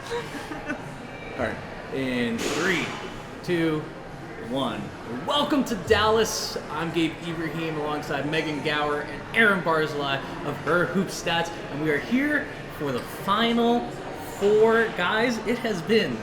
All right. In 3, 2, 1. Welcome to Dallas. I'm Gabe Ibrahim alongside Megan Gauer and Aaron Barzilai of Her Hoop Stats, and we are here for the Final Four. Guys, it has been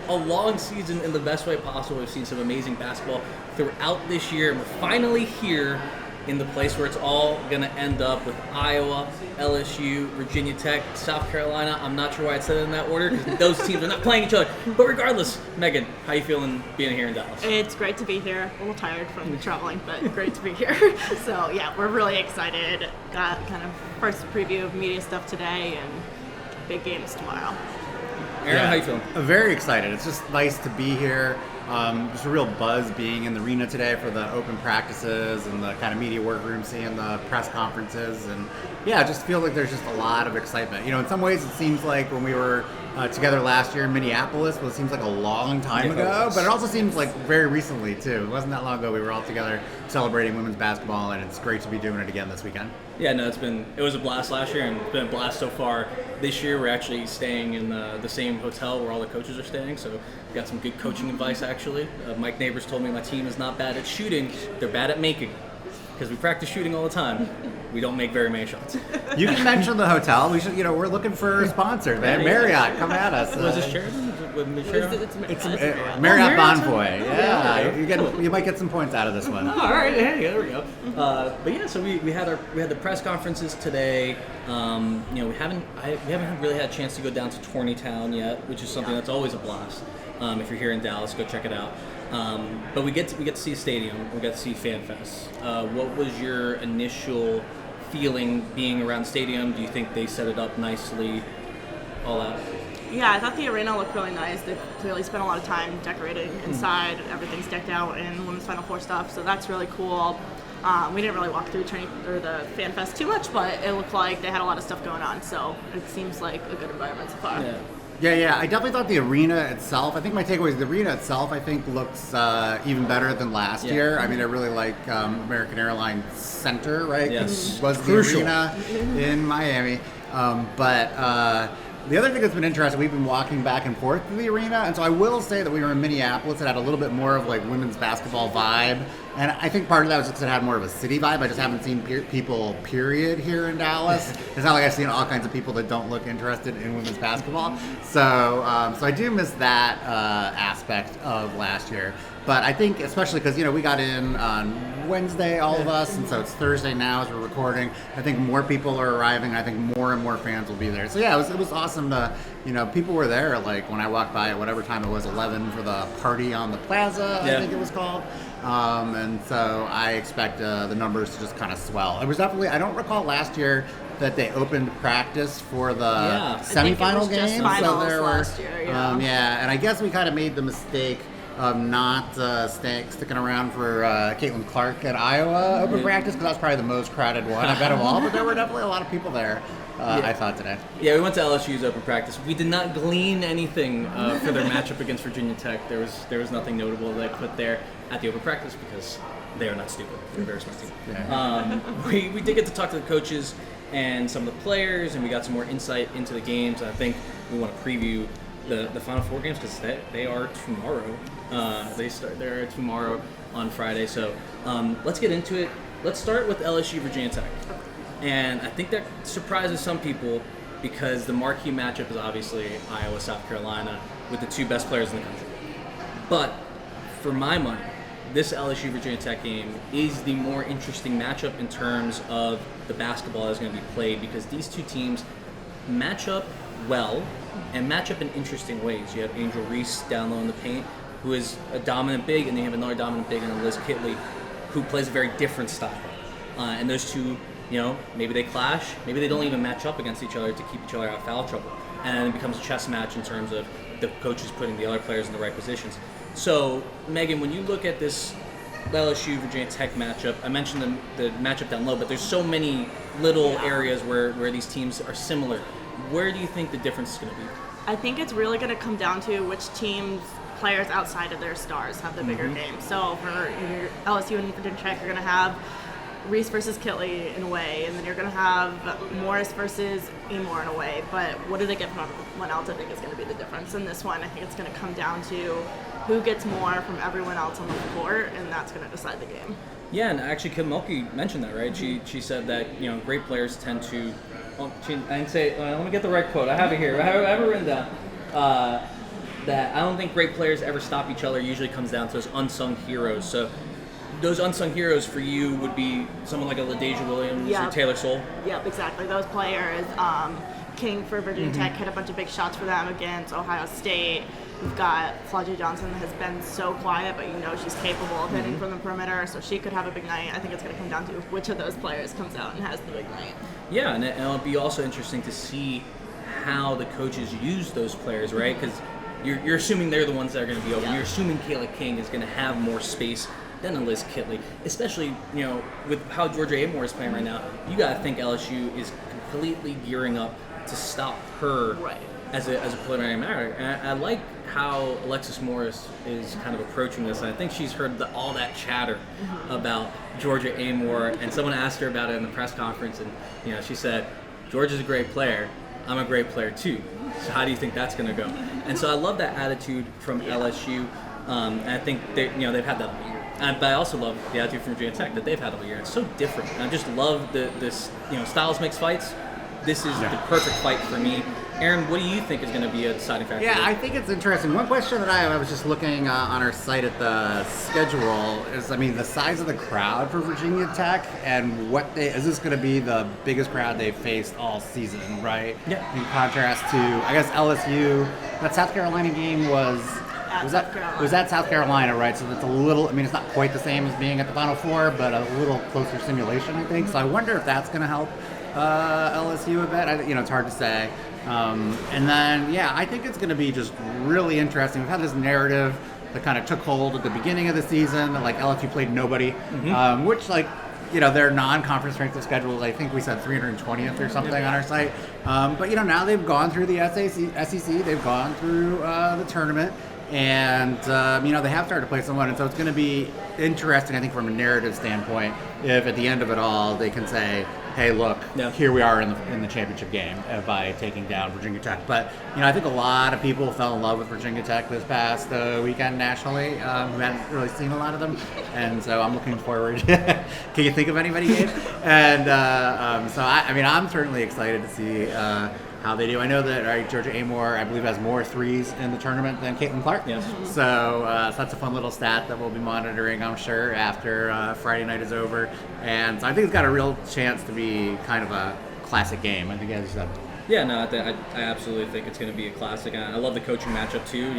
a long season in the best way possible. We've seen some amazing basketball throughout this year, and we're finally here in the place where it's all going to end up with Iowa, LSU, Virginia Tech, South Carolina. I'm not sure why I said it in that order because those teams are not playing each other. But regardless, Megan, how you feeling being here in Dallas? It's great to be here. A little tired from the traveling, but great to be here. So yeah, we're really excited. Got kind of first preview of media stuff today and big games tomorrow. Aaron, how you feeling? Very excited. It's just nice to be here. Just a real buzz being in the arena today for the open practices and the kind of media workroom, seeing the press conferences, and yeah, just feel like there's just a lot of excitement. You know, in some ways it seems like when we were together last year in Minneapolis, well, it seems like a long time ago, but it also seems like very recently too. It wasn't that long ago we were all together celebrating women's basketball, and it's great to be doing it again this weekend. Yeah, no, it was a blast last year, and it's been a blast so far. This year, we're actually staying in the same hotel where all the coaches are staying, so we got some good coaching advice, actually. Mike Neighbors told me my team is not bad at shooting, they're bad at making, because we practice shooting all the time. We don't make very many shots. You can mention the hotel. We should, we're looking for a sponsor, man. Marriott, come at us. Was it Sheraton? It's Marriott Bonvoy. Yeah, you might get some points out of this one. All right, hey, there we go. But yeah, so we had the press conferences today. We haven't really had a chance to go down to Tourneytown yet, which is something that's always a blast. If you're here in Dallas, go check it out. But we get to see a stadium. We get to see FanFest. What was your initial feeling being around the stadium? Do you think they set it up nicely? All that. Yeah, I thought the arena looked really nice. They clearly spent a lot of time decorating inside. Everything's decked out in women's Final Four stuff, so that's really cool. We didn't really walk through the FanFest too much, but it looked like they had a lot of stuff going on, so it seems like a good environment so far. Yeah. I definitely thought the arena itself, I think my takeaway is the arena itself, I think looks even better than last year. I mean, I really like American Airlines Center, right? Yes. Was the arena in Miami. But the other thing that's been interesting, we've been walking back and forth to the arena, and so I will say that we were in Minneapolis. It had a little bit more of like women's basketball vibe, and I think part of that was just it had more of a city vibe. I just haven't seen people, period, here in Dallas. It's not like I've seen all kinds of people that don't look interested in women's basketball. So I do miss that aspect of last year. But I think, especially because, we got in on Wednesday, all of us, and so it's Thursday now as we're recording. I think more people are arriving. I think more and more fans will be there. So, yeah, it was awesome to, people were there, like, when I walked by at whatever time it was, 11, for the party on the plaza, I think it was called. And so I expect the numbers to just kind of swell. It was definitely, I don't recall last year that they opened practice for the semifinal games. So there were last year, and I guess we kind of made the mistake of not sticking around for Caitlin Clark at Iowa open practice, because that's probably the most crowded one, I bet, of all. But there were definitely a lot of people there, I thought, today. Yeah, we went to LSU's open practice. We did not glean anything for their matchup against Virginia Tech. There was nothing notable that I put there at the open practice because they are not stupid. They're a very smart team. Yeah. We did get to talk to the coaches and some of the players, and we got some more insight into the games. I think we want to preview the Final Four games because they are tomorrow. They're tomorrow on Friday. So let's get into it. Let's start with LSU Virginia Tech. And I think that surprises some people because the marquee matchup is obviously Iowa, South Carolina, with the two best players in the country. But for my money, this LSU Virginia Tech game is the more interesting matchup in terms of the basketball that's going to be played, because these two teams match up well and match up in interesting ways. You have Angel Reese down low in the paint, who is a dominant big, and then you have another dominant big in Liz Kitley, who plays a very different style. And those two, maybe they clash, maybe they don't even match up against each other to keep each other out of foul trouble. And it becomes a chess match in terms of the coaches putting the other players in the right positions. So, Megan, when you look at this LSU Virginia Tech matchup, I mentioned the matchup down low, but there's so many little areas where these teams are similar. Where do you think the difference is going to be? I think it's really going to come down to which teams players outside of their stars have the bigger game. So for LSU and Virginia Tech, you're going to have Reese versus Kitley in a way, and then you're going to have Morris versus Amor in a way. But what do they get from everyone else? I think is going to be the difference in this one. I think it's going to come down to who gets more from everyone else on the court, and that's going to decide the game. Yeah, and actually, Kim Mulkey mentioned that, right? She said that great players tend to. Let me get the right quote. I have it here. I have it written down. That I don't think great players ever stop each other. It usually comes down to those unsung heroes. So those unsung heroes for you would be someone like a LaDeja Williams or Taylor Soule? Yep, exactly. Those players. King for Virginia Tech hit a bunch of big shots for them against Ohio State. We've got Flau'jae Johnson has been so quiet, but she's capable of hitting from the perimeter, so she could have a big night. I think it's going to come down to which of those players comes out and has the big night. Yeah, and it'll be also interesting to see how the coaches use those players, right? Because you're assuming they're the ones that are going to be open. Yeah. You're assuming Kayla King is going to have more space than a Liz Kitley, especially with how Georgia Amor is playing right now. You got to think LSU is completely gearing up to stop her as a preliminary matter. And I like how Alexis Morris is kind of approaching this. And I think she's heard all that chatter about Georgia Amor, and someone asked her about it in the press conference, and she said, "Georgia's a great player. I'm a great player too. So how do you think that's going to go?" And so I love that attitude from LSU. And I think they've had that all year. But I also love the attitude from Virginia Tech that they've had all year. It's so different. And I just love this. Styles makes fights. This is the perfect fight for me. Aaron, what do you think is going to be a deciding factor? Yeah, I think it's interesting. One question that I was just looking on our site at the schedule is, the size of the crowd for Virginia Tech, and is this going to be the biggest crowd they've faced all season, right? Yeah. In contrast to, I guess, LSU. That South Carolina game was at South Carolina, right? So that's a little, it's not quite the same as being at the Final Four, but a little closer simulation, I think. So I wonder if that's going to help LSU a bit. It's hard to say. And then, I think it's going to be just really interesting. We've had this narrative that kind of took hold at the beginning of the season, that LSU played nobody, which their non-conference strength of schedule, I think we said 320th or something on our site. But now they've gone through the SEC, they've gone through the tournament, and they have started to play someone, and so it's going to be interesting, I think, from a narrative standpoint, if at the end of it all they can say, hey, look, here we are in the championship game by taking down Virginia Tech. But I think a lot of people fell in love with Virginia Tech this past weekend nationally, who hadn't really seen a lot of them, and so I'm looking forward. Can you think of anybody, Gabe? And so I'm certainly excited to see how they do. I know that Georgia Amor, I believe, has more threes in the tournament than Caitlin Clark. Yes. So that's a fun little stat that we'll be monitoring, I'm sure, after Friday night is over. And so I think it's got a real chance to be kind of a classic game, I think, as you said. Yeah, no, I absolutely think it's going to be a classic. And I love the coaching matchup, too.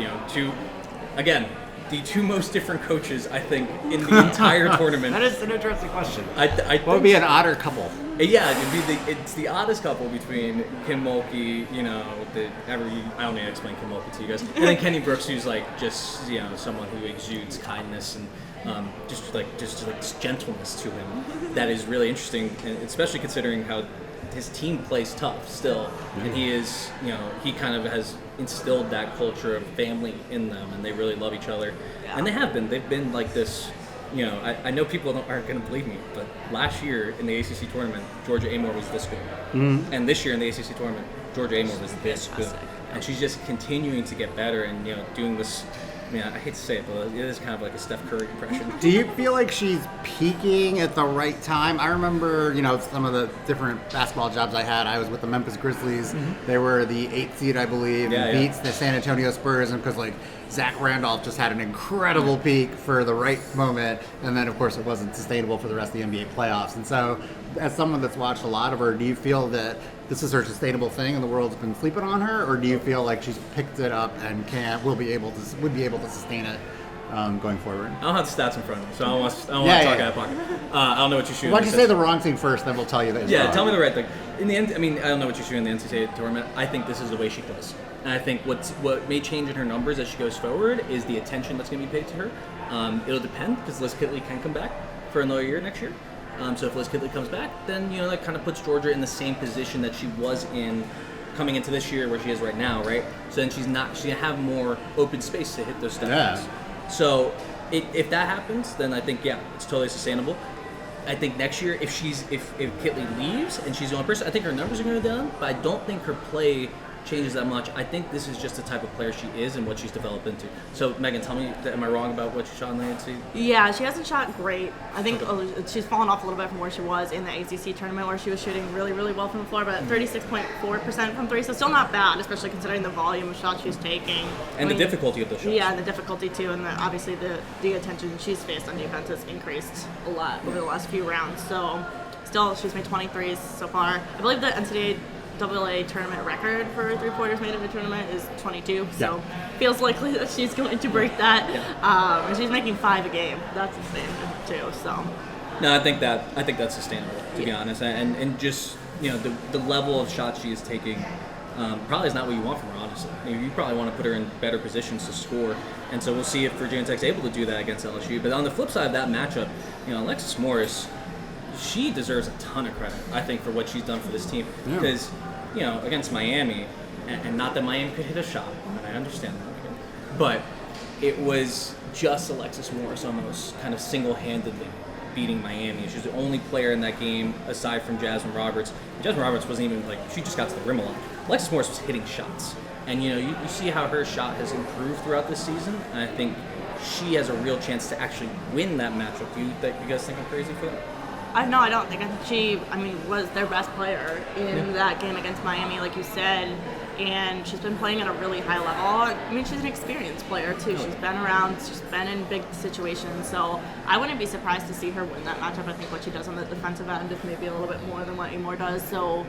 The two most different coaches, I think, in the entire tournament. That is an interesting question. What would be an odder couple? Yeah, it's the oddest couple between Kim Mulkey, I don't need to explain Kim Mulkey to you guys, and then Kenny Brooks, who's just someone who exudes kindness and just gentleness to him. That is really interesting, and especially considering how his team plays tough still, and he is, he kind of has instilled that culture of family in them, and they really love each other, and they've been like this. I know people aren't going to believe me, but last year in the ACC tournament, Georgia Amor was this good, and this year in the ACC tournament, Georgia Amor was this good, and she's just continuing to get better and doing this. I hate to say it, but it is kind of like a Steph Curry impression. Do you feel like she's peaking at the right time? I remember, some of the different basketball jobs I had. I was with the Memphis Grizzlies. They were the 8th seed, I believe, and beats the San Antonio Spurs. And because, Zach Randolph just had an incredible peak for the right moment. And then, of course, it wasn't sustainable for the rest of the NBA playoffs. And so, as someone that's watched a lot of her, do you feel that this is her sustainable thing and the world's been sleeping on her, or do you feel like she's picked it up and would be able to sustain it going forward? I don't have the stats in front of me, so I don't want to talk out of pocket. I don't know what you're shooting. Why don't you say the wrong thing first, then we'll tell you that it's wrong. Tell me the right thing. In the end, I don't know what you're shooting in the NCAA tournament. I think this is the way she plays. And I think what may change in her numbers as she goes forward is the attention that's going to be paid to her. It'll depend, because Liz Kitley can come back for another year next year. So if Liz Kitley comes back, then that kind of puts Georgia in the same position that she was in coming into this year, where she is right now, right? So then she's gonna have more open space to hit those step backs. So if that happens, then I think it's totally sustainable. I think next year, if Kitley leaves and she's the only person, I think her numbers are going to go down, but I don't think her play changes that much. I think this is just the type of player she is and what she's developed into. So, Megan, tell me, am I wrong about what she shot in the ACC? Yeah, she hasn't shot great. I think she's fallen off a little bit from where she was in the ACC tournament, where she was shooting really, really well from the floor, but 36.4% from three, so still not bad, especially considering the volume of shots she's taking. And the difficulty of those shots. Yeah, and the difficulty too, and obviously the attention she's faced on defense has increased a lot over the last few rounds. So, still, she's made 23s so far. I believe the NCAA tournament record for three-pointers made in a tournament is 22, so feels likely that she's going to break that. And she's making 5 a game. That's insane too. So. No, I think that's sustainable, to be honest, and just the level of shots she is taking probably is not what you want from her, honestly. You probably want to put her in better positions to score, and so we'll see if Virginia Tech's able to do that against LSU. But on the flip side of that matchup, Alexis Morris, she deserves a ton of credit, I think, for what she's done for this team. Because, against Miami, and not that Miami could hit a shot, and I understand that, but it was just Alexis Morris almost kind of single-handedly beating Miami. She was the only player in that game aside from Jasmine Roberts. And Jasmine Roberts wasn't even, she just got to the rim a lot. Alexis Morris was hitting shots. And, you see how her shot has improved throughout this season, and I think she has a real chance to actually win that matchup. Do you guys think I'm crazy for that? No, I don't think. I think she, was their best player in that game against Miami, like you said, and she's been playing at a really high level. She's an experienced player, too. She's been around, she's been in big situations, so I wouldn't be surprised to see her win that matchup. I think what she does on the defensive end is maybe a little bit more than what Amor does, so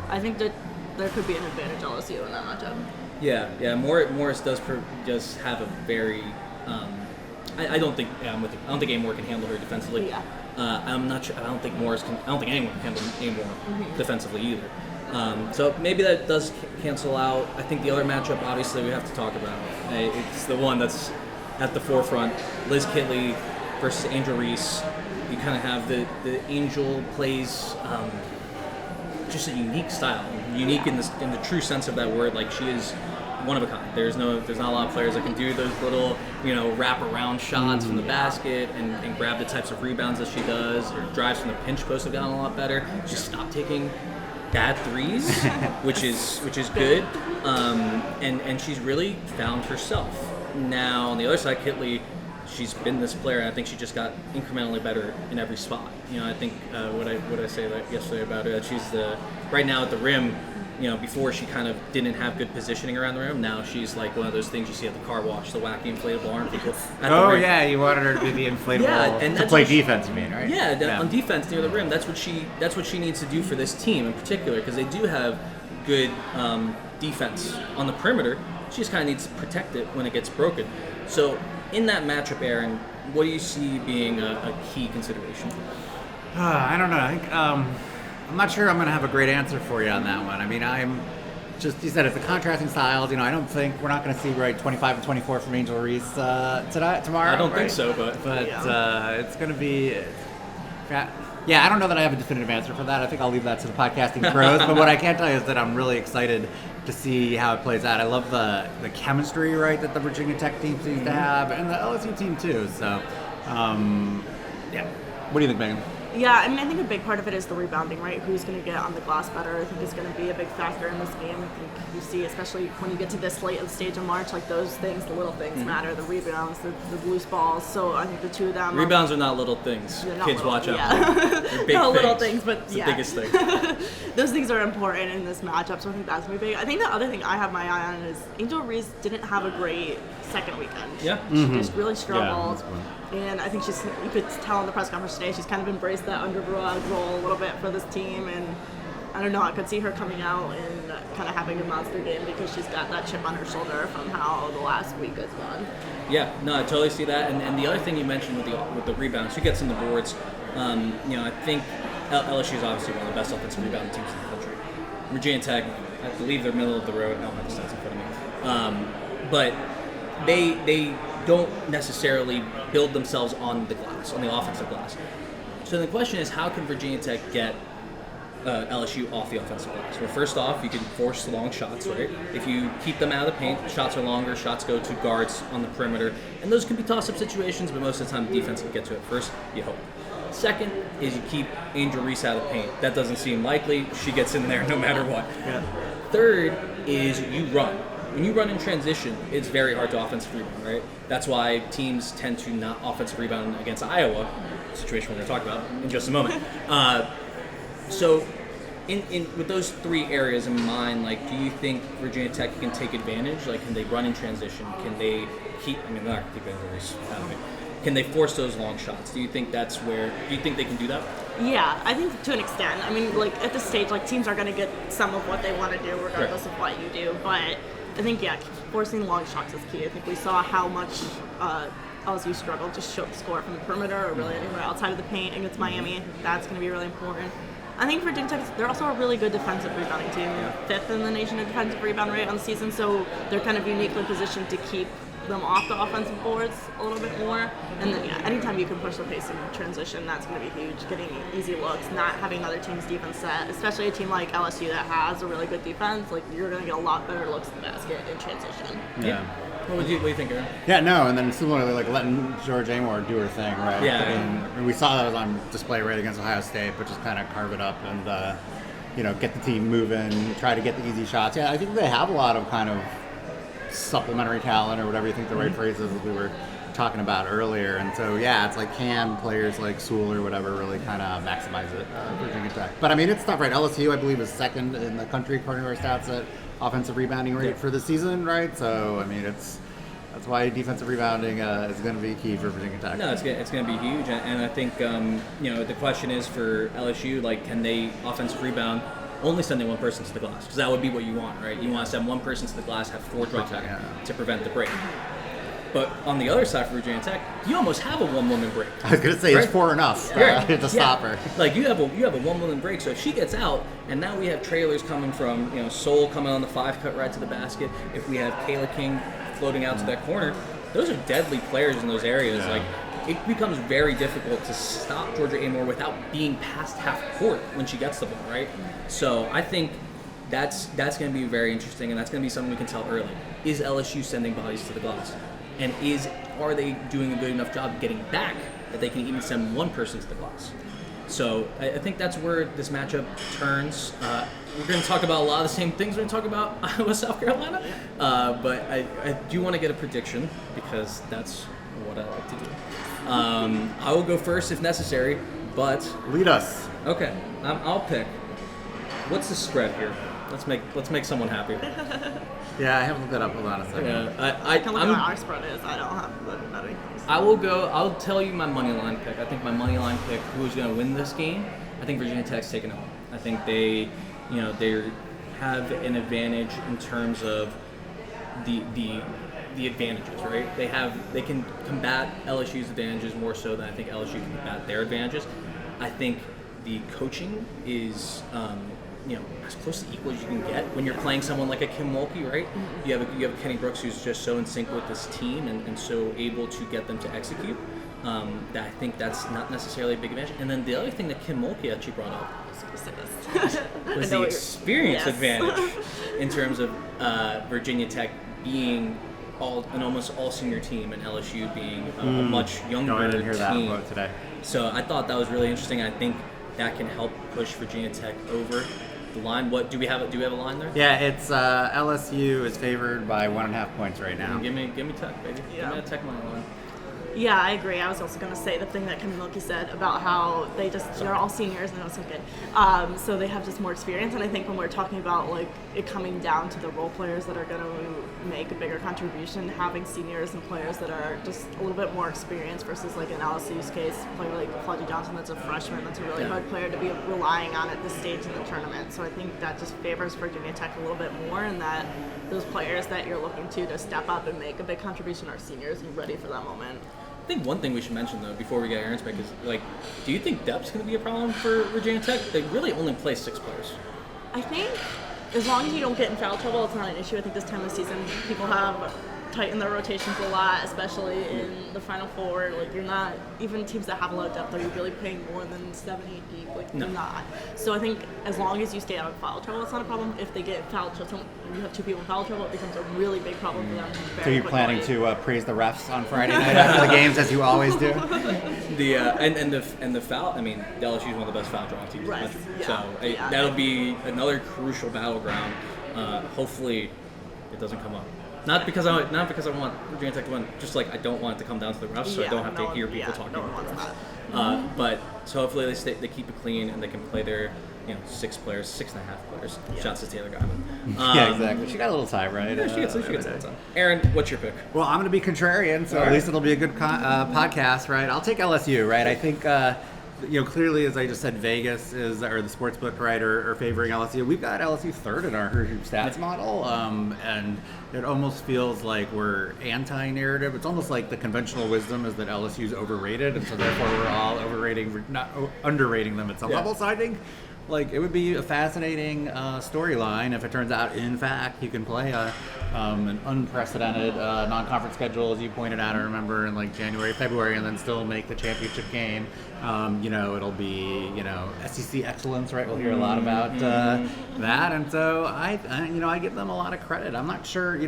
I think that there could be an advantage LSU in that matchup. Yeah. Morris does just have a very... I don't think Amor can handle her defensively. Yeah. I'm not sure. I don't think anyone can handle Amor defensively either. So maybe that does cancel out. I think the other matchup, obviously, we have to talk about. It's the one that's at the forefront. Liz Kitley versus Angel Reese. You kind of have the Angel plays just a unique style, unique in the true sense of that word. She is one of a kind. There's not a lot of players that can do those little, wrap around shots from the basket and grab the types of rebounds that she does. Her drives from the pinch post have gotten a lot better. She stopped taking bad threes, which is good. And she's really found herself. Now on the other side, Kitley, she's been this player, and I think she just got incrementally better in every spot. I think what I say that yesterday about her, that she's right now at the rim. Before she kind of didn't have good positioning around the rim. Now she's like one of those things you see at the car wash, the wacky inflatable arm people. You wanted her to be the inflatable and to play defense, you mean, right? Yeah, on defense near the rim. That's what she needs to do for this team in particular, because they do have good defense on the perimeter. She just kind of needs to protect it when it gets broken. So in that matchup, Aaron, what do you see being a key consideration? I don't know. I think I'm not sure I'm going to have a great answer for you on that one. I'm just, you said it's the contrasting styles. I don't think we're not going to see 25 and 24 from Angel Reese tomorrow. I don't think so, but it's going to be. I don't know that I have a definitive answer for that. I think I'll leave that to the podcasting pros. But what I can tell you is that I'm really excited to see how it plays out. I love the chemistry, that the Virginia Tech team seems to have, and the LSU team too. So, What do you think, Megan? Yeah, I think a big part of it is the rebounding, right? Who's going to get on the glass better, I think is going to be a big factor in this game. I think you see, especially when you get to this late of the stage of March, those things, the little things matter, the rebounds, the loose balls. So I think the two of them... Rebounds are not little things. Kids, watch out. Yeah. They're big not things. Little things, but it's the biggest thing. Those things are important in this matchup, so I think that's going to be big. I think the other thing I have my eye on is Angel Reese didn't have a great second weekend. Yeah. She just really struggled. And I think you could tell in the press conference today, she's kind of embraced that underdog role a little bit for this team. And I don't know, I could see her coming out and kind of having a monster game because she's got that chip on her shoulder from how the last week has gone. Yeah, no, I totally see that. And the other thing you mentioned with the rebounds, she gets on the boards. I think LSU is obviously one of the best offensive rebounding teams in the country. Virginia Tech, I believe they're middle of the road. I don't have the stats in front of me. But they don't necessarily build themselves on the glass, on the offensive glass. So the question is, how can Virginia Tech get LSU off the offensive glass? Well, first off, you can force long shots, right? If you keep them out of the paint, shots are longer, shots go to guards on the perimeter, and those can be toss-up situations, but most of the time the defense can get to it first, you hope. Second is you keep Angel Reese out of paint. That doesn't seem likely. She gets in there no matter what. Yeah. Third is you run. When you run in transition, it's very hard to offensive rebound, right? That's why teams tend to not offensive rebound against Iowa, a situation we're going to talk about in just a moment. So, with those three areas in mind, like, do you think Virginia Tech can take advantage? Like, can they run in transition? Can they keep? I mean, they're not going to keep Angel Reese out of it. Can they force those long shots? Do you think that's where? Do you think they can do that? Yeah, I think to an extent. I mean, like at this stage, like teams are going to get some of what they want to do, regardless of what you do. But I think forcing long shots is key. I think we saw how much LSU struggled to score from the perimeter or really anywhere outside of the paint against Miami. I think that's going to be really important. I think Virginia Tech, they're also a really good defensive rebounding team. Fifth in the nation in defensive rebound rate on the season, so they're kind of uniquely positioned to keep them off the offensive boards a little bit more. And then, anytime you can push the pace in transition, that's going to be huge. Getting easy looks, not having other teams' defense set, especially a team like LSU that has a really good defense, like you're going to get a lot better looks at the basket in transition. Yeah. What do you think, Aaron? Yeah, no, and then similarly, like letting George Amore do her thing, right? Yeah. And we saw that was on display right against Ohio State, but just kind of carve it up and, get the team moving, try to get the easy shots. Yeah, I think they have a lot of kind of supplementary talent or whatever you think the right phrase is that we were talking about earlier. And so, yeah, it's like can players like Sewell or whatever really kind of maximize it for Virginia Tech. But, I mean, it's tough, right? LSU, I believe, is second in the country according to our stats at offensive rebounding rate for the season, right? So, I mean, that's why defensive rebounding is going to be key for Virginia Tech. No, it's going to be huge. And I think, the question is for LSU, like, can they offensive rebound only sending one person to the glass? Because that would be what you want, right? You want to send one person to the glass, have 4 drop back to prevent the break. But on the other side for Virginia Tech, you almost have a one-woman break. I was going to say, right? It's 4 enough to stop her. Like, you have a one-woman break, so if she gets out, and now we have trailers coming from, Soul coming on the 5-cut right to the basket, if we have Kayla King floating out to that corner, those are deadly players in those areas. Yeah. Like, it becomes very difficult to stop Georgia Amore without being past half court when she gets the ball, right? So I think that's going to be very interesting, and that's going to be something we can tell early. Is LSU sending bodies to the glass? And are they doing a good enough job getting back that they can even send one person to the glass? So I think that's where this matchup turns. We're going to talk about a lot of the same things we're going to talk about Iowa, South Carolina. But I do want to get a prediction because that's what I like to do. I will go first if necessary, but lead us. Okay, I'll pick. What's the spread here? Let's make someone happy. Yeah, I haven't looked that up. Hold on a second. Yeah, I can look at what our spread is. I don't have the betting. I will go. I'll tell you my money line pick. I think my money line pick. Who's going to win this game? I think Virginia Tech's taking it home. I think they have an advantage in terms of the advantages, right? They can combat LSU's advantages more so than I think LSU can combat their advantages. I think the coaching is as close to equal as you can get when you're playing someone like a Kim Mulkey, right? You have Kenny Brooks who's just so in sync with this team and so able to get them to execute. That I think that's not necessarily a big advantage. And then the other thing that Kim Mulkey actually brought up was the experience advantage in terms of Virginia Tech being an almost all senior team and LSU being a much younger I didn't hear team. that today. So I thought that was really interesting. I think that can help push Virginia Tech over the line. What do we have? Do we have a line there? Yeah, it's LSU is favored by 1.5 points right now. Give me Tech, baby. Yeah. Give me a Tech money line. Yeah, I agree. I was also going to say the thing that Kim Mulkey said about how they're all seniors and it was so good. So they have just more experience. And I think when we're talking about like it coming down to the role players that are going to make a bigger contribution, having seniors and players that are just a little bit more experienced versus like in LSU's case, a player like Fletcher Johnson that's a freshman, that's a really hard player to be relying on at this stage in the tournament. So I think that just favors Virginia Tech a little bit more, and that those players that you're looking to step up and make a big contribution are seniors and ready for that moment. I think one thing we should mention, though, before we get Aaron's pick is, like, do you think depth's going to be a problem for Virginia Tech? They really only play 6 players. I think as long as you don't get in foul trouble, it's not an issue. I think this time of the season, people have tighten their rotations a lot, especially in the Final Four. Like, you're not, even teams that have a lot of depth, are you really playing more than 7, 8 deep? Like, No. you're not. So I think as long as you stay out of foul trouble, it's not a problem. If they get foul trouble, you have 2 people in foul trouble, it becomes a really big problem for them. So you're planning to praise the refs on Friday night after the games, as you always do? The foul. I mean, LSU is one of the best foul drawing teams in the country. Yeah. So Yeah. that'll be another crucial battleground. Hopefully, it doesn't come up. Not because I want Virginia Tech to win. Just like I don't want it to come down to the refs, so I don't have to hear people talking about the refs. But so hopefully they keep it clean and they can play their 6 players, 6.5 players. Shouts to Taylor Guyman. Yeah, exactly. She got a little tie, right? Yeah, she gets a little time. Aaron, what's your pick? Well, I'm going to be contrarian, so at least it'll be a good podcast, right? I'll take LSU, right? I think, clearly, as I just said, Vegas or the sportsbook, right, are favoring LSU. We've got LSU third in our stats model, and it almost feels like we're anti-narrative. It's almost like the conventional wisdom is that LSU's overrated, and so therefore we're all underrating them at some level. So I think, like, it would be a fascinating storyline if it turns out, in fact, you can play an unprecedented non-conference schedule, as you pointed out, I remember, in like January, February, and then still make the championship game. It'll be, SEC excellence, right? We'll hear a lot about that. And so I give them a lot of credit. I'm not sure,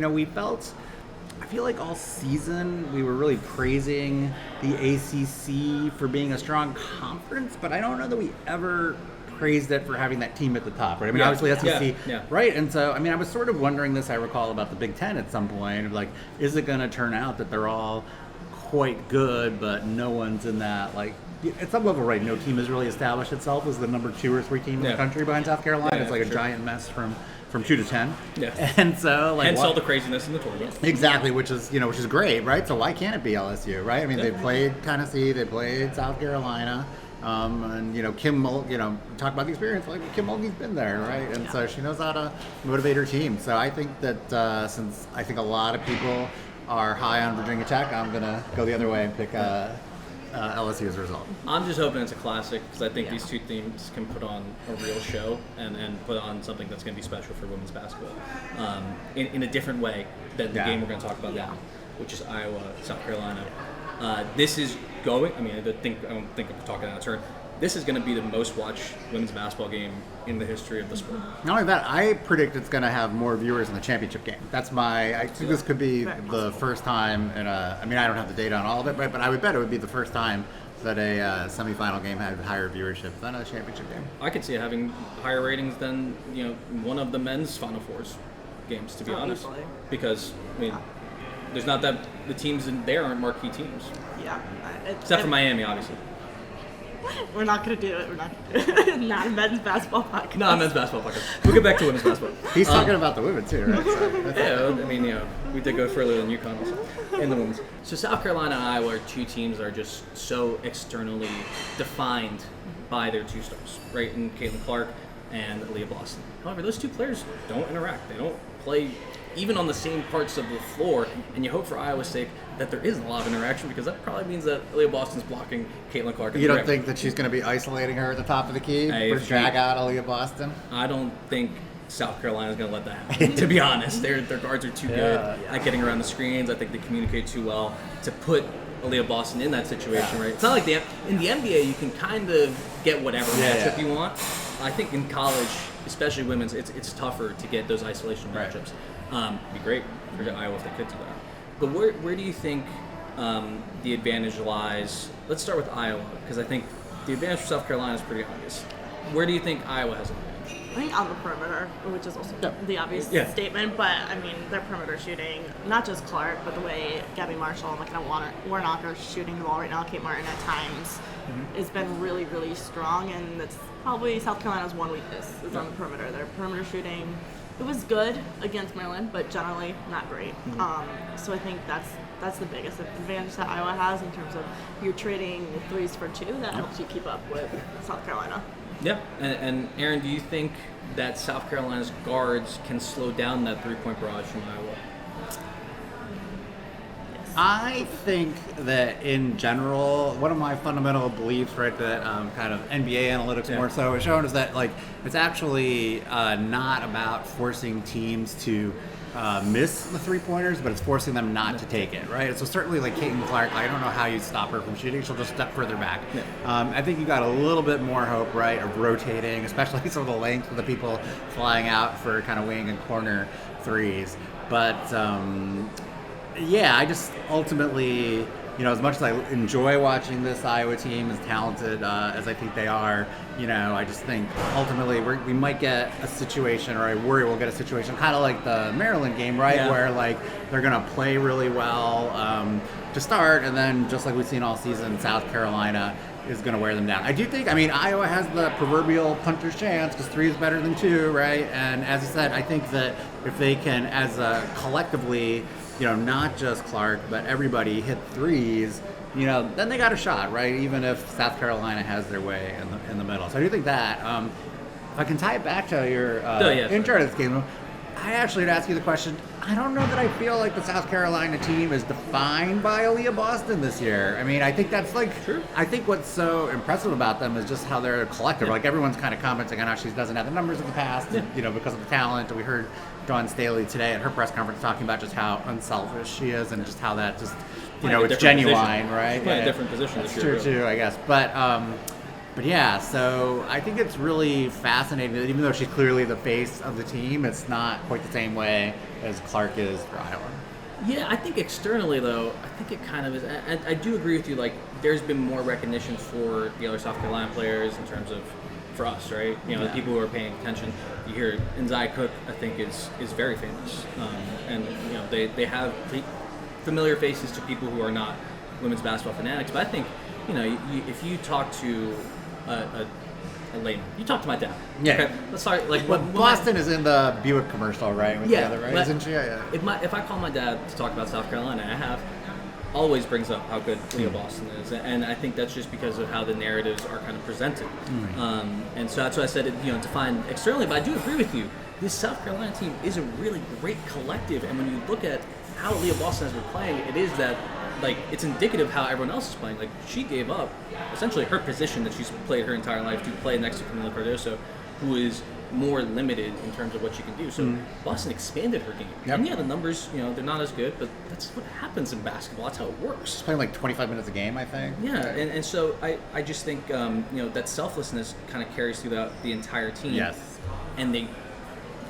I feel like all season we were really praising the ACC for being a strong conference, but I don't know that we ever praised it for having that team at the top, right? I mean, obviously SEC, right? And so, I was sort of wondering this, I recall, about the Big Ten at some point, like, is it going to turn out that they're all quite good, but no one's in that, like, at some level, right, no team has really established itself as the number 2 or 3 team in the country behind South Carolina. It's like a giant mess from 2 to 10. Yeah. And so, like, hence all the craziness in the tournament. Exactly, which is great, right? So why can't it be LSU, right? I mean, they played Tennessee, they played South Carolina. Kim, talk about the experience. Like, Kim Mulkey's been there, right? And so she knows how to motivate her team. So I think that since I think a lot of people are high on Virginia Tech, I'm gonna go the other way and pick LSU as a result. I'm just hoping it's a classic because I think these 2 teams can put on a real show and put on something that's going to be special for women's basketball in a different way than the game we're going to talk about now, which is Iowa, South Carolina. This is going. I don't think I'm talking out of turn. This is going to be the most watched women's basketball game in the history of the sport. Not only that, I predict it's going to have more viewers in the championship game. I think this could be the first time I don't have the data on all of it, right? But I would bet it would be the first time that a semifinal game had higher viewership than a championship game. I could see it having higher ratings than one of the men's Final Fours games, to be honest. Easily. Because there's not that the teams in there aren't marquee teams. Yeah. Except for Miami, obviously. We're not going to do it. We're not going to do it. Not a men's basketball podcast. Not a men's basketball podcast. We'll get back to women's basketball. He's talking about the women too, right? We did go further than UConn also in the women's. So South Carolina and Iowa are 2 teams that are just so externally defined by their 2 stars, right? In Caitlin Clark and Aliyah Boston. However, those 2 players don't interact. They don't play even on the same parts of the floor, and you hope for Iowa's sake that there is a lot of interaction because that probably means that Aliyah Boston's blocking Caitlin Clark. You don't think that she's going to be isolating her at the top of the key or drag out Aliyah Boston? I don't think South Carolina's going to let that happen, to be honest. Their guards are too good at getting around the screens. I think they communicate too well to put Aliyah Boston in that situation, right? It's not like in the NBA you can kind of get whatever matchup you want. I think in college, especially women's, it's tougher to get those isolation matchups. It'd be great for Iowa if they could do that. But where do you think the advantage lies? Let's start with Iowa, because I think the advantage for South Carolina is pretty obvious. Where do you think Iowa has an advantage? I think on the perimeter, which is also the obvious statement, but their perimeter shooting, not just Clark, but the way Gabby Marshall and Warnock are shooting the ball right now, Kate Martin at times, has been really, really strong, and that's probably South Carolina's one weakness is on the perimeter. Their perimeter shooting, it was good against Maryland, but generally not great. So I think that's the biggest advantage that Iowa has in terms of you're trading 3s for 2. That helps you keep up with South Carolina. Yeah, and Aaron, do you think that South Carolina's guards can slow down that 3-point barrage from Iowa? I think that in general, one of my fundamental beliefs, right, that kind of NBA analytics more so has shown is that, like, it's actually not about forcing teams to miss the 3-pointers, but it's forcing them not to take it, right? So certainly like Caitlin Clark, I don't know how you stop her from shooting. She'll just step further back. Yeah. I think you got a little bit more hope, right, of rotating, especially some of the length of the people flying out for kind of wing and corner threes. But yeah, I just ultimately, as much as I enjoy watching this Iowa team, as talented as I think they are, I just think ultimately we might get a situation, or I worry we'll get a situation kind of like the Maryland game, right? Yeah. Where like they're going to play really well to start, and then just like we've seen all season, South Carolina is going to wear them down. I do think, Iowa has the proverbial puncher's chance because 3 is better than 2, right? And as I said, I think that if they can, as collectively, not just Clark, but everybody hit 3s, then they got a shot, right? Even if South Carolina has their way in the middle. So I do think that. If I can tie it back to your intro to this game, I actually would ask you the question. I don't know that I feel like the South Carolina team is defined by Aliyah Boston this year. I think that's True. I think what's so impressive about them is just how they're a collective. Yeah. Like everyone's kind of commenting on how she doesn't have the numbers of the past, because of the talent. We heard Dawn Staley today at her press conference talking about just how unselfish she is and just how that just, it's genuine, position. right? She's playing a different position That's this year. true too, I guess. But yeah, so I think it's really fascinating that even though she's clearly the face of the team, it's not quite the same way as Clark is for Iowa. Yeah, I think externally, though, I think it kind of is. And I do agree with you. Like, there's been more recognition for the other South Carolina players in terms of, for us, right? The people who are paying attention. You hear Nzai Cook, I think, is very famous. And, they have familiar faces to people who are not women's basketball fanatics. But I think, if you talk to a layman, you talk to my dad. Yeah. Okay? Let's start, like, Well, Boston is in the Buick commercial, right? With the other, right? Isn't she? Yeah. If I call my dad to talk about South Carolina, I have always brings up how good Aliyah Boston is, and I think that's just because of how the narratives are kind of presented. And so that's why I said it, defined externally. But I do agree with you. This South Carolina team is a really great collective, and when you look at how Aliyah Boston has been playing, it is that. Like, it's indicative of how everyone else is playing. Like, she gave up essentially her position that she's played her entire life to play next to Camila Cardoso, who is more limited in terms of what she can do. So Boston expanded her game. Yep. And the numbers, they're not as good, but that's what happens in basketball. That's how it works. She's playing like 25 minutes a game, I think. Yeah, and so I just think, that selflessness kind of carries through the entire team. Yes. And they,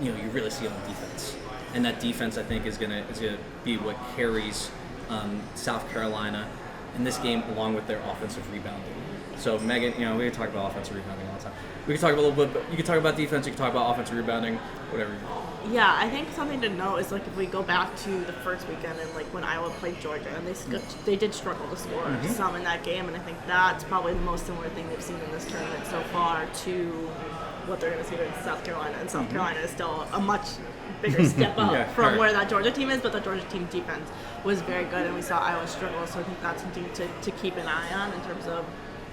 you really see it on defense. And that defense, I think, is gonna be what carries South Carolina in this game, along with their offensive rebounding. So Megan, we can talk about offensive rebounding all the time. We can talk about a little bit, but you can talk about defense, you can talk about offensive rebounding, whatever. Yeah, I think something to note is, like, if we go back to the first weekend and, like, when Iowa played Georgia, and they did struggle to score some in that game, and I think that's probably the most similar thing they've seen in this tournament so far to what they're going to see with South Carolina. And South Carolina is still a much bigger step up from where that Georgia team is, but the Georgia team defense was very good, and we saw Iowa struggle, so I think that's something to keep an eye on in terms of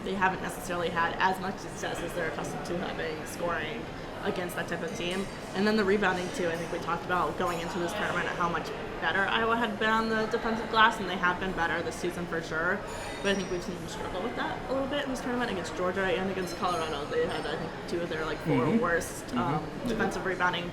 they haven't necessarily had as much success as they're accustomed to having scoring against that type of team. And then the rebounding too, I think we talked about going into this tournament how much better Iowa had been on the defensive glass, and they have been better this season for sure. But I think we've seen them struggle with that a little bit in this tournament against Georgia and against Colorado. They had, I think, 2 of their 4 worst defensive rebounding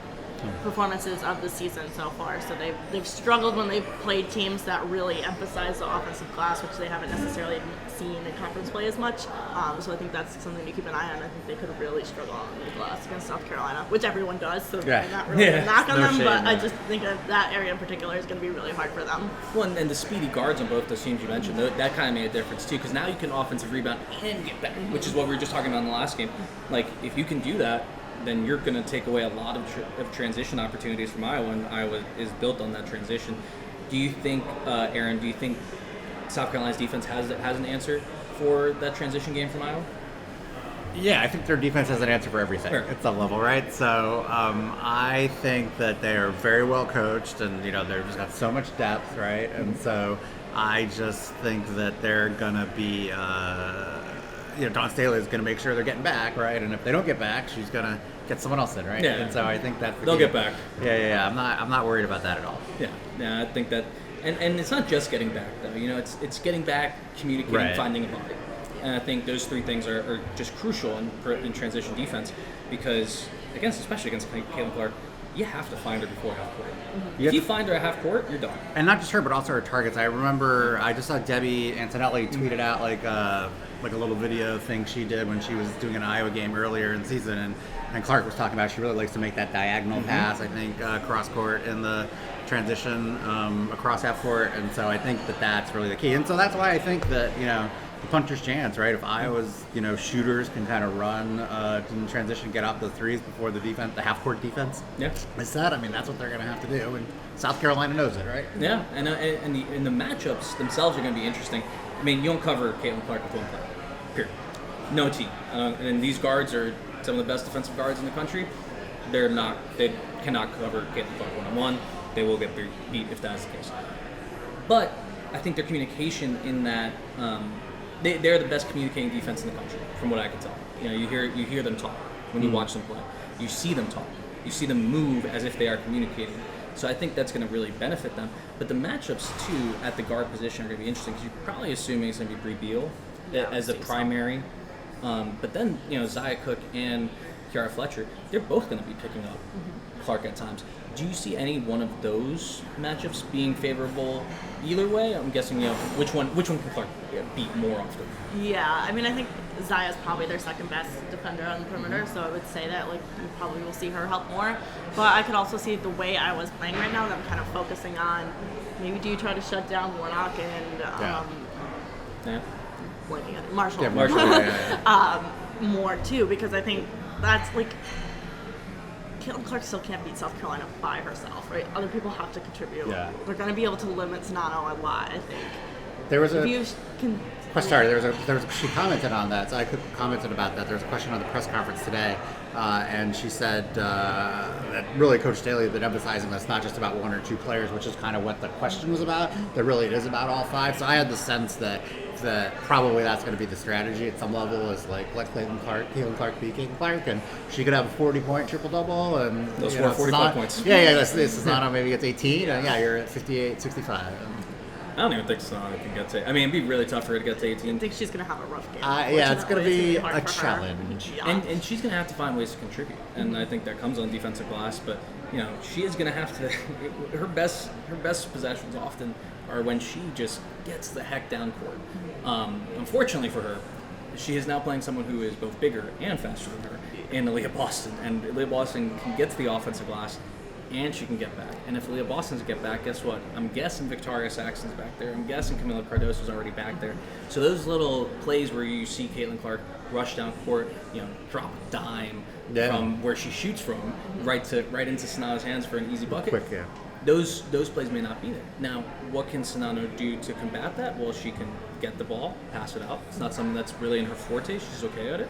performances of the season so far. So they've struggled when they've played teams that really emphasize the offensive glass, which they haven't necessarily seen in conference play as much. So I think that's something to keep an eye on. I think they could really struggle on the glass against South Carolina, which everyone does. So I'm not really a knock on them, but I just think that area in particular is going to be really hard for them. Well, and the speedy guards on both those teams you mentioned, that kind of made a difference too, because now you can offensive rebound and get back, which is what we were just talking about in the last game. Like, if you can do that, then you're going to take away a lot of transition opportunities from Iowa, and Iowa is built on that transition. Do you think, Aaron, South Carolina's defense has an answer for that transition game from Iowa? Yeah, I think their defense has an answer for everything at some level, right? So I think that they are very well coached, and they've just got so much depth, right? And so I just think that they're going to be Dawn Staley is going to make sure they're getting back, right? And if they don't get back, she's going to get someone else in, right? Yeah. And so I think that's they'll get back. Yeah. I'm not worried about that at all. Yeah. I think that, and it's not just getting back though. It's getting back, communicating, finding a body, and I think those 3 things are just crucial in transition defense, because especially against Caitlin Clark, you have to find her before half court. If you find her at half court, you're done. And not just her, but also her targets. I remember I just saw Debbie Antonelli tweeted out like a little video thing she did when she was doing an Iowa game earlier in the season, and Clark was talking about she really likes to make that diagonal pass, I think, cross court in the transition across half court, and so I think that's really the key. And so that's why I think that, the puncher's chance, right? If Iowa's, shooters can kind of run in transition, get off the threes before the defense, the half-court defense. Yeah. Is that? I mean, that's what they're going to have to do, and South Carolina knows it, right? Yeah, and the matchups themselves are going to be interesting. I mean, you don't cover Caitlin Clark with one player, period. No team. And these guards are some of the best defensive guards in the country. They cannot cover Caitlin Clark one-on-one. They will get beat if that's the case. But I think their communication in that they're the best communicating defense in the country, from what I can tell. You hear them talk when you watch them play. You see them talk. You see them move as if they are communicating. So I think that's going to really benefit them. But the matchups too at the guard position are going to be interesting because you're probably assuming it's going to be Bree Beal as the primary. But then Zia Cook and Kiara Fletcher, they're both going to be picking up Clark at times. Do you see any one of those matchups being favorable either way? I'm guessing which one can Clark beat more often? Yeah, I mean, I think Zaya's probably their second best defender on the perimeter, so I would say that you probably will see her help more. But I could also see the way I was playing right now, that I'm kind of focusing on maybe do you try to shut down Warnock and Marshall. Yeah, Marshall. More too, because I think that's Caitlin Clark still can't beat South Carolina by herself, right? Other people have to contribute. Yeah. They're going to be able to limit Sonano a lot, I think. There was she commented on that. So I commented about that. There was a question on the press conference today, and she said that really Coach Staley had been emphasizing that's not just about one or two players, which is kind of what the question was about. That really it is about all five. So I had the sense that probably that's going to be the strategy at some level is let Caitlin Clark be Caitlin Clark, and she could have a 40-point triple-double, and those 45 points. Yeah, this is not maybe it's 18, and you're at 58, 65. I don't even think Sonata can get to. I mean, it'd be really tough for her to get to 18. I think she's going to have a rough game. It's going to be a challenge. Yeah. And she's going to have to find ways to contribute. And I think that comes on defensive glass. But, she is going to have to. Her best possessions often are when she just gets the heck down court. Unfortunately for her, she is now playing someone who is both bigger and faster than her in Aliyah Boston. And Aliyah Boston can get to the offensive glass, and she can get back. And if Aliyah Boston's get back, guess what? I'm guessing Victoria Saxton's back there. I'm guessing Camila Cardoso's already back there. So those little plays where you see Caitlin Clark rush down court, drop a dime from where she shoots from, right into Sonata's hands for an easy bucket. Quick, yeah. Those plays may not be there. Now, what can Sonata do to combat that? Well, she can get the ball, pass it out. It's not something that's really in her forte. She's okay at it.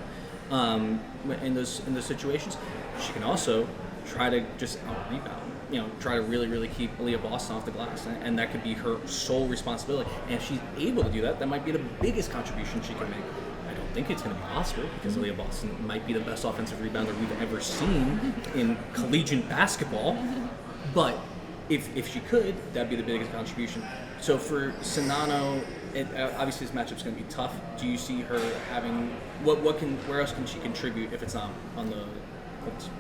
In those situations, she can also try to just out-rebound, try to really, really keep Aliyah Boston off the glass, and that could be her sole responsibility. And if she's able to do that, that might be the biggest contribution she can make. I don't think it's going to be Oscar, because Aliyah Boston might be the best offensive rebounder we've ever seen in collegiate basketball, but if she could, that'd be the biggest contribution. So for Sonano, obviously this matchup's going to be tough. Do you see her having where else can she contribute if it's not on the courts?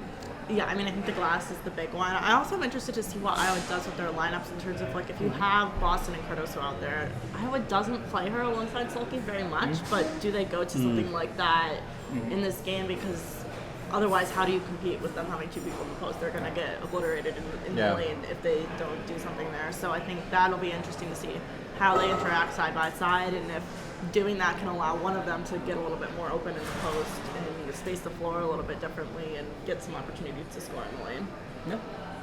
Yeah, I mean, I think the glass is the big one. I also am interested to see what Iowa does with their lineups in terms of, if you have Boston and Cardoso out there, Iowa doesn't play her alongside Sulky very much, but do they go to something like that in this game? Because otherwise, how do you compete with them having two people in the post? They're going to get obliterated in the lane if they don't do something there. So I think that'll be interesting to see how they interact side by side, and if doing that can allow one of them to get a little bit more open in the post and space the floor a little bit differently and get some opportunities to score in the lane.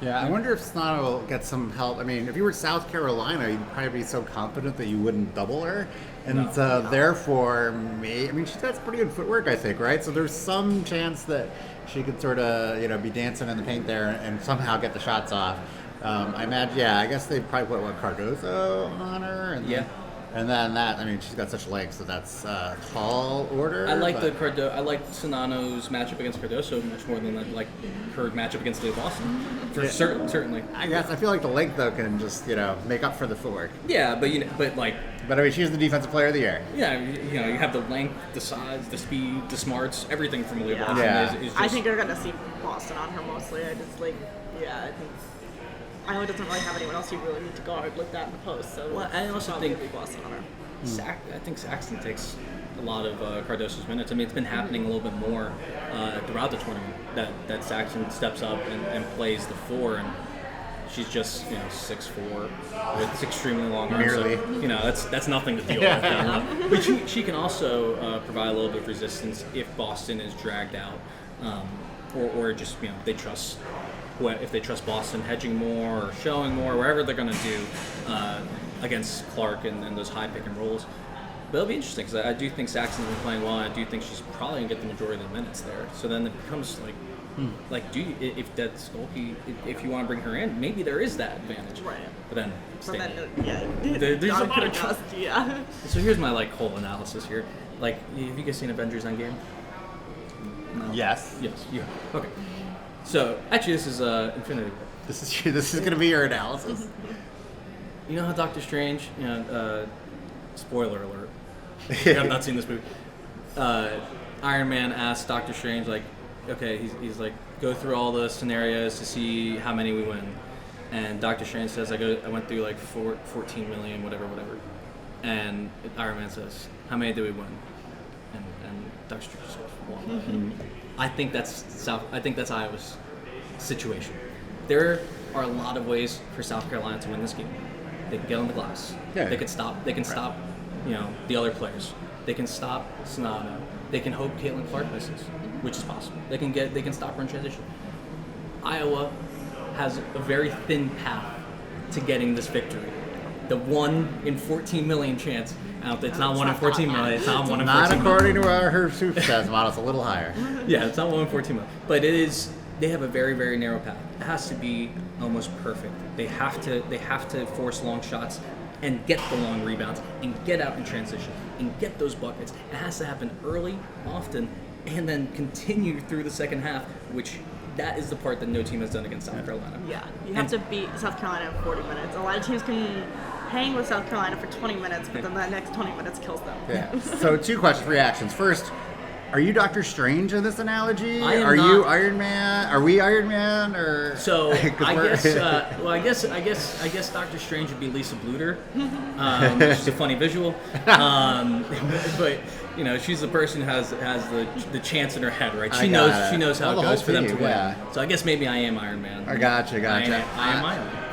Yeah, I wonder if Sonata will get some help. I mean, if you were South Carolina, you'd probably be so confident that you wouldn't double her. And therefore, she's got some pretty good footwork, I think, right? So there's some chance that she could sort of, be dancing in the paint there and somehow get the shots off. I imagine, I guess they probably put Cardoso on her. And And then she's got such legs, so that's tall order. I like I like Sonano's matchup against Cardoso much more than like her matchup against Leah Boston. Certainly. I guess I feel like the length though can just make up for the footwork. Yeah, but she's the defensive player of the year. Yeah, you have the length, the size, the speed, the smarts, everything from Leah Boston. Yeah. Is just, I think you're gonna see Boston on her mostly. I think Iowa doesn't really have anyone else you really need to guard like that in the post. So I also probably think Boston on her. I think Saxton takes a lot of Cardoso's minutes. I mean, it's been happening a little bit more throughout the tournament that Saxton steps up and plays the 4, and she's just 6'4" with extremely long arms. Merely. So, that's nothing to deal with. But she can also provide a little bit of resistance if Boston is dragged out, or just they trust. If they trust Boston hedging more or showing more, wherever they're going to do against Clark and those high pick and rolls. But it'll be interesting because I do think Saxton's been playing well, and I do think she's probably going to get the majority of the minutes there. So then it becomes if that's Skolky, if you want to bring her in, maybe there is that advantage. Right. But then, there's a lot of trust. Yeah. So here's my whole analysis here. Have you guys seen Avengers Endgame? No. Yes. Yes. Yeah. Okay. So actually, this is Infinity War. This is going to be your analysis. You know how Doctor Strange, spoiler alert, you have not seen this movie. Iron Man asks Doctor Strange, okay, he's like, go through all the scenarios to see how many we win. And Doctor Strange says, I went through 14 million, whatever. And Iron Man says, how many did we win? And Doctor Strange says, 1. I think that's Iowa's situation. There are a lot of ways for South Carolina to win this game. They can get on the glass. Yeah. They can stop. They can stop. The other players. They can stop Sonata. They can hope Caitlin Clark misses, which is possible. They can stop her in transition. Iowa has a very thin path to getting this victory. The 1 in 14 million chance. It's not 1 in 14 million. It's not 1 in 14 million. Not according to her super stats model. It's a little higher. Yeah, it's not 1 in 14 million. But it is. They have a very, very narrow path. It has to be almost perfect. They have to force long shots and get the long rebounds and get out in transition and get those buckets. It has to happen early, often, and then continue through the second half, which that is the part that no team has done against South Carolina. Yeah, you have to beat South Carolina in 40 minutes. A lot of teams can hang with South Carolina for 20 minutes, but then that next 20 minutes kills them. Yeah. So 2 questions, reactions. First, are you Doctor Strange in this analogy? Are you Iron Man? Are we Iron Man? Or so I guess Doctor Strange would be Lisa Bluter, which is a funny visual. But she's the person who has the chance in her head, right? She knows how it goes for them to win. Yeah. So I guess maybe I am Iron Man. I gotcha. I am Iron Man.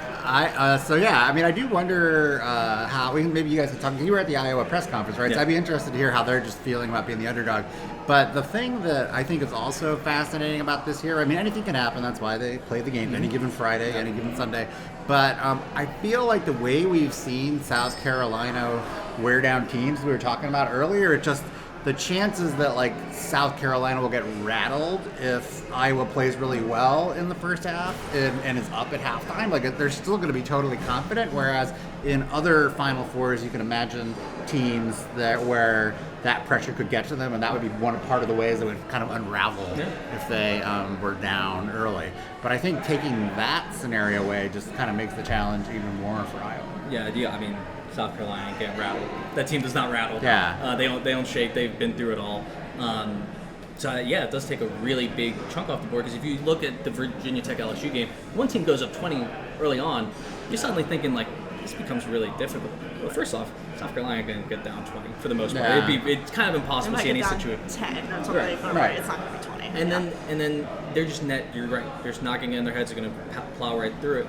I do wonder how maybe you guys can talk. You were at the Iowa press conference, right? Yeah. So I'd be interested to hear how they're just feeling about being the underdog. But the thing that I think is also fascinating about this here, anything can happen. That's why they play the game any given Friday, any given Sunday. But I feel like the way we've seen South Carolina wear down teams we were talking about earlier, it just the chances that South Carolina will get rattled if Iowa plays really well in the first half and is up at halftime, they're still going to be totally confident. Whereas in other Final Fours, you can imagine teams where that pressure could get to them, and that would be one part of the ways that would kind of unravel if they were down early. But I think taking that scenario away just kind of makes the challenge even more for Iowa. Yeah. South Carolina can't rattle. That team does not rattle. Yeah. They don't shake. They've been through it all. It does take a really big chunk off the board, because if you look at the Virginia Tech LSU game, one team goes up 20 early on, you're suddenly thinking this becomes really difficult. Well, first off, South Carolina can get down 20 for the most part. Yeah. It's kind of impossible to see any situation. 10 or something. Right. It's not going to be 20. And then they're just You're right. They're just knocking it in their heads. They're going to plow right through it.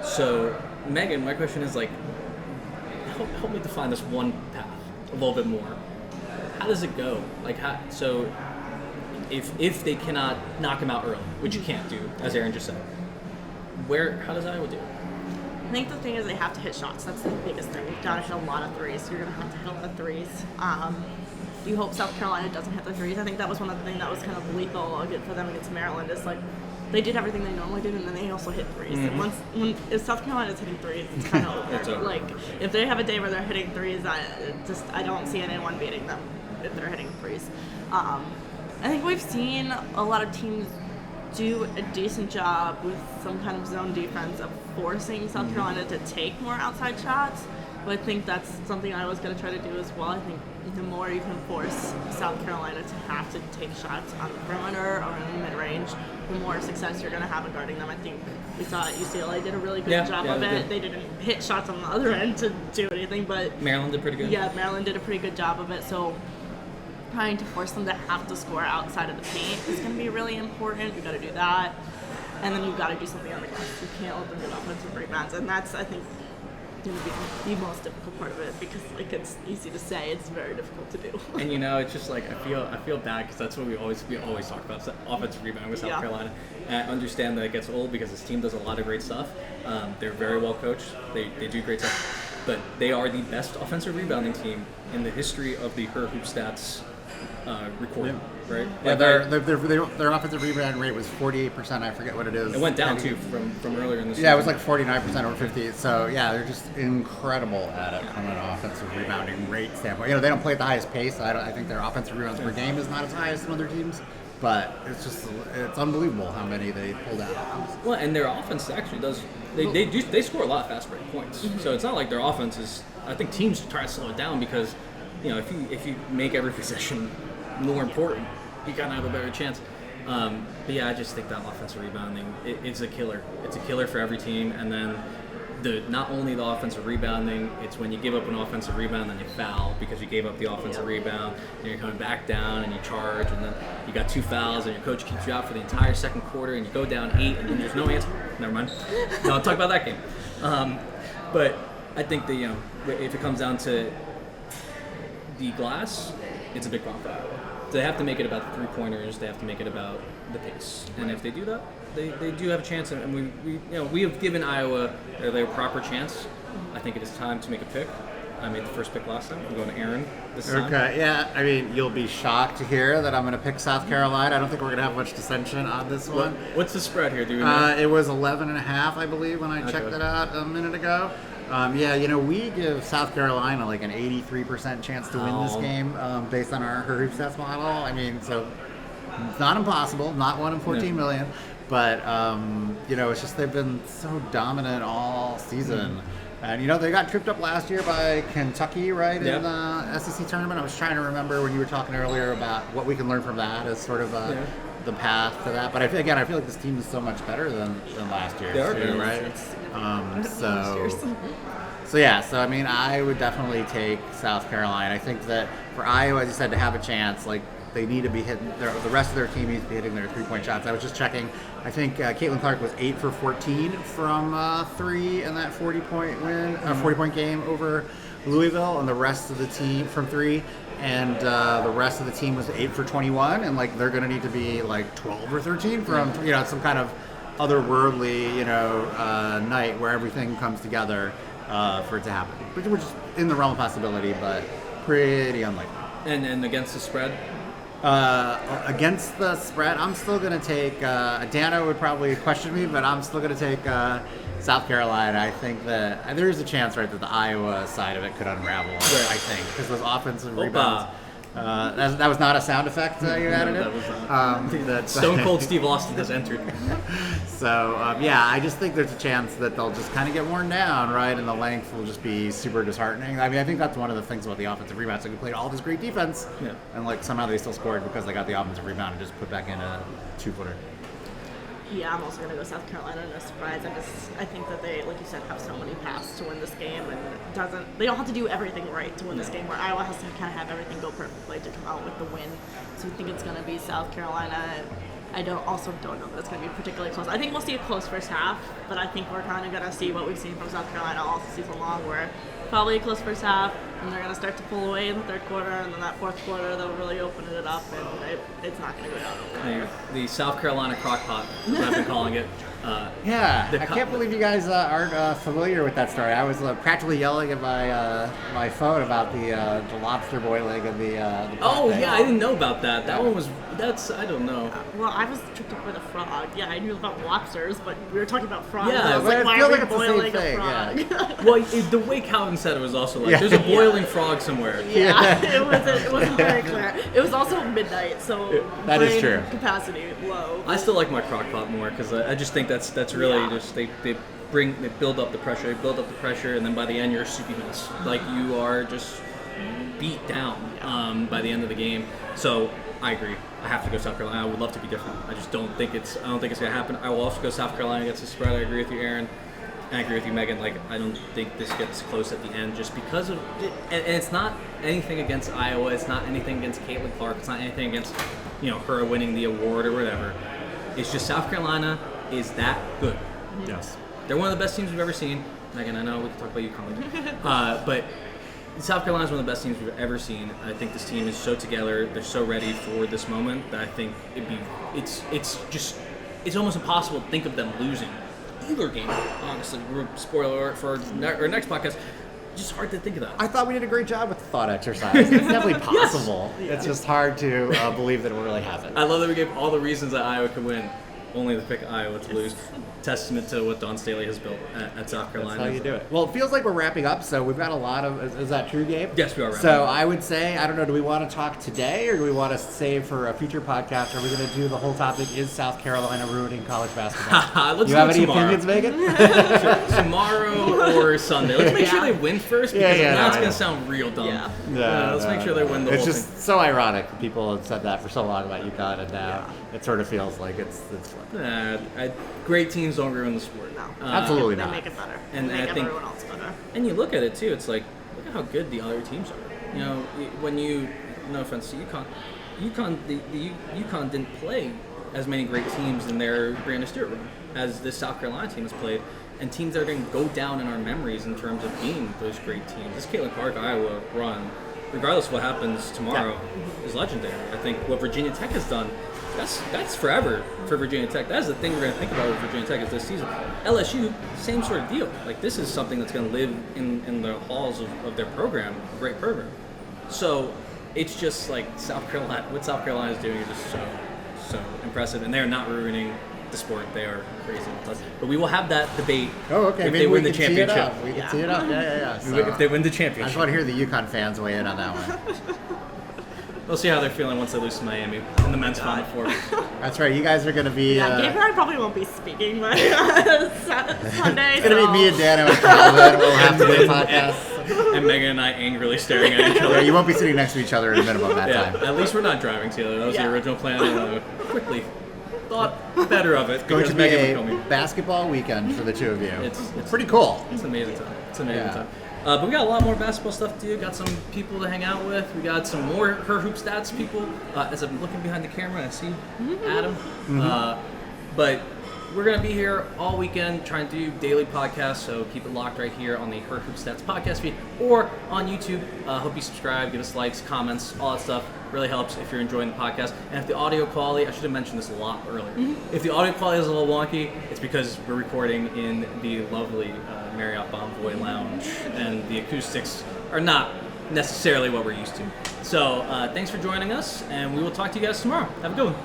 So, Megan, my question is help me define this one path a little bit more. How does it go? So if they cannot knock him out early, which you can't do, as Aaron just said, how does Iowa do? I think the thing is they have to hit shots. That's the biggest thing. You've got to hit a lot of threes. You're going to have to hit a lot of threes. You hope South Carolina doesn't hit the threes. I think that was one of the things that was kind of lethal for them against Maryland. Is they did everything they normally did, and then they also hit threes. And if South Carolina is hitting threes, it's kind of It's over. like if they have a day where they're hitting threes, I don't see anyone beating them if they're hitting threes. I think we've seen a lot of teams do a decent job with some kind of zone defense of forcing South Carolina to take more outside shots. But I think that's something I was going to try to do as well. I think the more you can force South Carolina to have to take shots on the perimeter or in the mid-range, the more success you're going to have in guarding them. I think we saw at UCLA did a really good job of it. They didn't hit shots on the other end to do anything, but Maryland did pretty good. Yeah, Maryland did a pretty good job of it. So trying to force them to have to score outside of the paint is going to be really important. You've got to do that. And then you've got to do something on the glass. You can't let them get offensive rebounds. And that's, I think, going to be the most difficult part of it, because like it's easy to say, it's very difficult to do. And it's just like I feel bad because that's what we always talk about, so offensive rebounding with South Carolina. And I understand that it gets old because this team does a lot of great stuff. They're very well coached. They do great stuff, but they are the best offensive rebounding team in the history of the Her Hoop Stats recording. Right? Yeah, their offensive rebound rate was 48%. I forget what it is. It went down too from earlier in the season. Yeah, it was like 49% over 50. So yeah, they're just incredible at it from an offensive rebounding rate standpoint. They don't play at the highest pace. I think their offensive rebounds per game is not as high as some other teams. But it's unbelievable how many they pulled out. Well, and their offense actually does. They score a lot of fast break points. So it's not like their offense is. I think teams try to slow it down because, if you make every possession more important, you kind of have a better chance. But yeah, I just think that offensive rebounding, it's a killer. It's a killer for every team. And then not only the offensive rebounding, it's when you give up an offensive rebound and you foul because you gave up the offensive rebound, and you're coming back down and you charge, and then you got 2 fouls and your coach keeps you out for the entire second quarter and you go down 8 and then there's no answer. Never mind. No, I'll talk about that game. But I think that if it comes down to the glass, it's a big problem for Iowa. They have to make it about the 3-pointers. They have to make it about the pace. And if they do that, they do have a chance. And we have given Iowa their proper chance. I think it is time to make a pick. I made the first pick last time. I'm going to Aaron this time. Okay, yeah. I mean, you'll be shocked to hear that I'm going to pick South Carolina. I don't think we're going to have much dissension on this one. What's the spread here? Do we know? It was 11.5, I believe, when I checked it out a minute ago. We give South Carolina like an 83% chance to win this game based on our Her Hoop Stats model. I mean, so it's not impossible, not 1 in 14 million, but it's just they've been so dominant all season. And they got tripped up last year by Kentucky, right, in the SEC tournament. I was trying to remember when you were talking earlier about what we can learn from that as sort of the path to that. But I feel like this team is so much better than last year. They are too, right? So I mean, I would definitely take South Carolina. I think that for Iowa, as you said, to have a chance, like they need to be hitting the rest of their team needs to be hitting their 3-point shots. I was just checking. I think Caitlin Clark was 8 for 14 from 3 in that 40-point game over Louisville, and the rest of the team from 3. And the rest of the team was 8 for 21, and like they're going to need to be like 12 or 13 from some kind of otherworldly night where everything comes together for it to happen, which is in the realm of possibility, but pretty unlikely. And against the spread? Against the spread, I'm still going to take Dana would probably question me, but I'm still going to take South Carolina. I think that there is a chance, right, that the Iowa side of it could unravel. Right. I think because those offensive rebounds. That was not a sound effect you added in? That was not. Stone Cold Steve Austin has entered. So, I just think there's a chance that they'll just kind of get worn down, right? And the length will just be super disheartening. I mean, I think that's one of the things about the offensive rebounds. They played all this great defense, and like somehow they still scored because they got the offensive rebound and just put back in a 2-footer. Yeah, I'm also going to go South Carolina. No surprise. I think that they, like you said, have so many paths to win this game, and they don't have to do everything right to win this game. Where Iowa has to kind of have everything go perfectly to come out with the win. So I think it's going to be South Carolina. I don't know that it's going to be particularly close. I think we'll see a close first half, but I think we're kind of going to see what we've seen from South Carolina all season long, where probably a close first half, and they're going to start to pull away in the third quarter, and then that fourth quarter, they'll really open it up, and it's not going to go down over there. The South Carolina crockpot, as I've been calling it. I can't believe you guys aren't familiar with that story. I was practically yelling at my phone about the lobster boiling and the pot thing. I didn't know about that. That one was, I don't know. Well, I was tripped up with a frog. Yeah, I knew about lobsters, but we were talking about frogs. Yeah, I was like, but why I feel are we like it's the same boiling a thing, frog? yeah. Well, the way Calvin said it was also like, there's a boiling frog somewhere. Yeah, it wasn't very clear. It was also midnight, so That is brain true. capacity low. I still like my crock pot more because I just think that's really just they build up the pressure, and then by the end you're a soupy mess. Like you are just beat down by the end of the game. So I agree. I have to go South Carolina. I would love to be different. I just don't think it's gonna happen. I will also go South Carolina against the spread. I agree with you, Aaron. And I agree with you, Megan. Like, I don't think this gets close at the end just because of it. And it's not anything against Iowa. It's not anything against Caitlin Clark. It's not anything against, her winning the award or whatever. It's just South Carolina is that good. Yes. They're one of the best teams we've ever seen. Megan, I know we can talk about UConn later. But South Carolina is one of the best teams we've ever seen. I think this team is so together. They're so ready for this moment that I think it's almost impossible to think of them losing either game, honestly. Spoiler alert for our next podcast. Just hard to think of that. I thought we did a great job with the thought exercise. It's definitely possible. Yes. It's just hard to believe that it will really happen. I love that we gave all the reasons that Iowa could win, only to pick Iowa to lose. Testament to what Don Staley has built at South Carolina. That's how you do it. Well, it feels like we're wrapping up, so we've got a lot of... Is that true, Gabe? Yes, we are wrapping So up. I would say, I don't know, do we want to talk today, or do we want to save for a future podcast? Are we going to do the whole topic, is South Carolina ruining college basketball? Let's you do have it any tomorrow. opinions, Megan? Tomorrow or Sunday. Let's make sure they win first, because now it's going to sound real dumb. Let's make sure they win the whole thing. It's just so ironic. People have said that for so long about UConn, and now it sort of feels like it's fun. Great teams don't ruin the sport. No. Absolutely They not. make it better. And they make I think, everyone else better. And you look at it too. It's like, look at how good the other teams are. When you, no offense to UConn, the UConn didn't play as many great teams in their Brandon Stewart run as this South Carolina team has played, and teams that are going to go down in our memories in terms of being those great teams. This Caitlin Clark Iowa run, regardless of what happens tomorrow, is legendary. I think what Virginia Tech has done. That's forever for Virginia Tech. That's the thing we're going to think about with Virginia Tech is this season. LSU, same sort of deal. Like, this is something that's going to live in the halls of their program, a great program. So it's just like South Carolina. What South Carolina is doing is just so impressive, and they're not ruining the sport. They are crazy. But we will have that debate. Oh, okay. If Maybe they win we the can tee it championship. up. We can tee it up. Yeah. So, If they win the I championship. just want to hear the UConn fans weigh in on that one. We'll see how they're feeling once they lose to Miami in the men's Final Four. That's right. You guys are going to be... Yeah, Gabe and I probably won't be speaking by Sunday. It's going to be me and Dano and Calvin. We'll have to do a podcast. And Megan and I angrily staring at each other. Yeah, you won't be sitting next to each other at a minimum that time. At least we're not driving together. That was the original plan. Quickly thought better of it Going because to be Megan would a kill me. basketball weekend for the two of you. It's pretty cool. It's an amazing time. But we got a lot more basketball stuff to do. Got some people to hang out with. We got some more Her Hoop Stats people. As I'm looking behind the camera, I see Adam. But we're going to be here all weekend trying to do daily podcasts, so keep it locked right here on the Her Hoop Stats podcast feed or on YouTube. Hope you subscribe, give us likes, comments, all that stuff. Really helps if you're enjoying the podcast. And if the audio quality, I should have mentioned this a lot earlier. If the audio quality is a little wonky, it's because we're recording in the lovely Marriott Bonvoy Lounge, and the acoustics are not necessarily what we're used to. So thanks for joining us, and we will talk to you guys tomorrow. Have a good one.